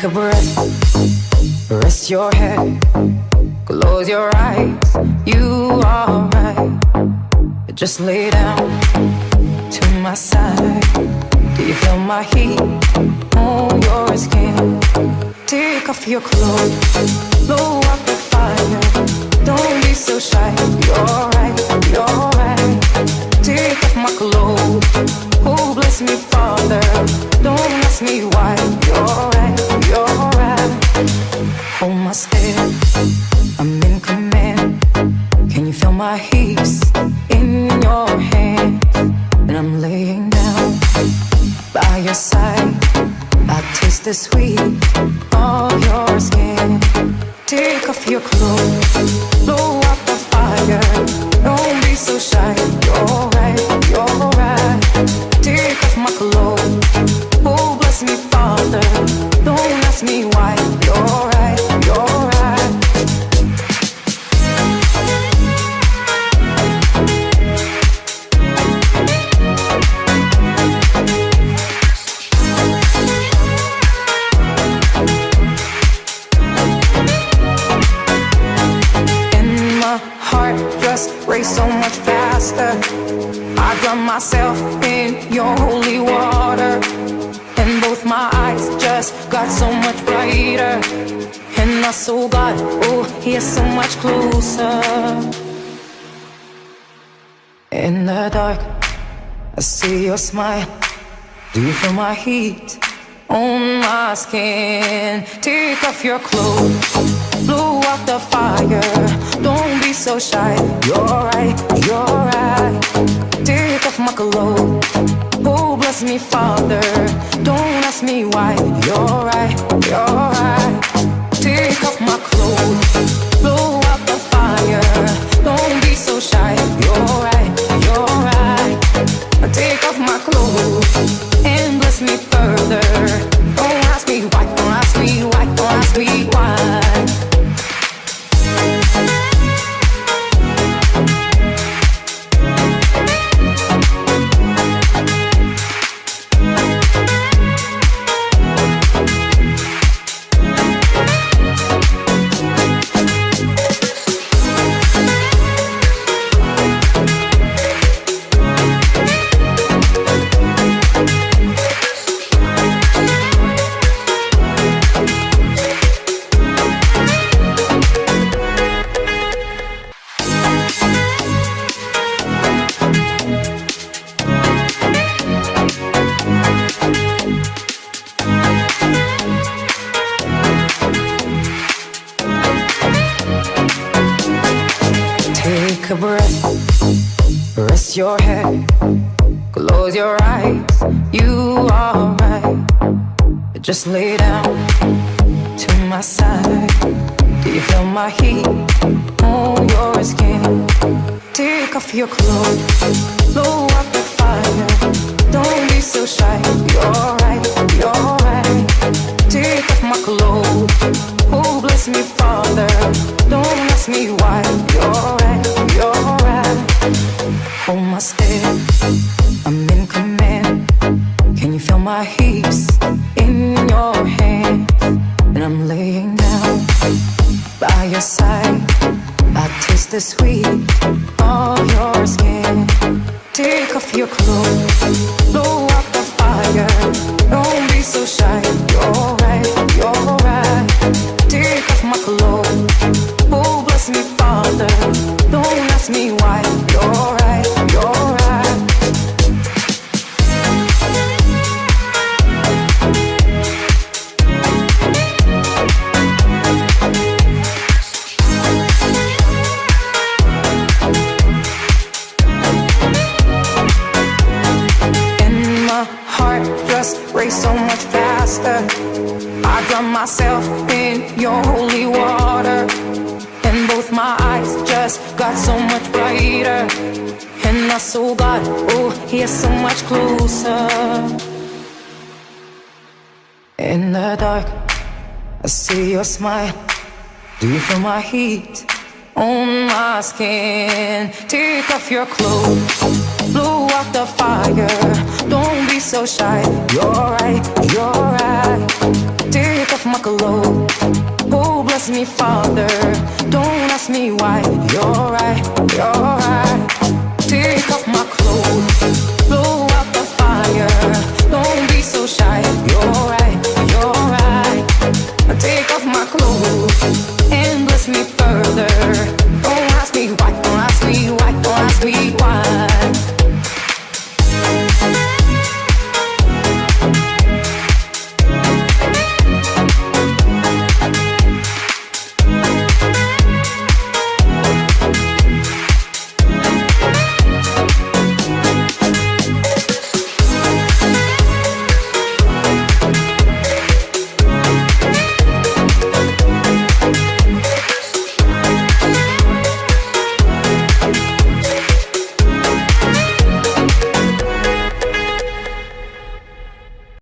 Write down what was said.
a breath, rest your head, close your eyes. You are right. Just lay down to my side. Do you feel my heat on your skin? Take off your clothes, blow up the fire. Don't be so shy. You're right, you're right. Take off my clothes. Oh, bless me, Father. Don't ask me why. You're right, you're right. Hold my step, I'm in command. Can you feel my heat in your hands? And I'm laying down by your side. I taste the sweet of your skin. Take off your clothes, blow up the fire. Don't be so shy. You're right, you're right. Take off my clothes. Oh, bless me, Father. Don't ask me why. You're right, you're right. Race so much faster. I drown myself in your holy water, and both my eyes just got so much brighter. And my soul got, oh, here so much closer. In the dark, I see your smile. Do you feel my heat on my skin? Take off your clothes, blow out the fire. Don't be so shy. You're right, you're right. Take off my clothes. Oh, bless me, Father. Don't ask me why. You're right, you're right. Take off my clothes. Blow out the fire. Don't be so shy. You're right, you're right. Take off my clothes and bless me further. Don't ask me why, don't ask me why, don't ask me why. Take a breath, rest your head, close your eyes. You are right. Just lay down to my side. Do you feel my heat on your skin? Take off your clothes, blow up the fire. Don't be so shy. You're right, you're right. Take off my clothes. Oh, bless me, Father. Don't ask me why. You're right, you're right. Hold my step, I'm in command. Can you feel my heat in your hands? And I'm laying down by your side. I taste the sweet of your skin. Take off your clothes, blow up the fire. Don't be so shy. You're right, you're right. Take off my clothes. Oh, bless me, Father. Don't ask me why. You're right, you're right. In my heart, just race so much faster. I drown myself in your holy water, and both my eyes just got so much brighter. And my soul got, oh, here so much closer. In the dark, I see your smile. Do you feel my heat on my skin? Take off your clothes, blow out the fire. Don't be so shy. You're right, you're right. Take off my me farther. Don't ask me why.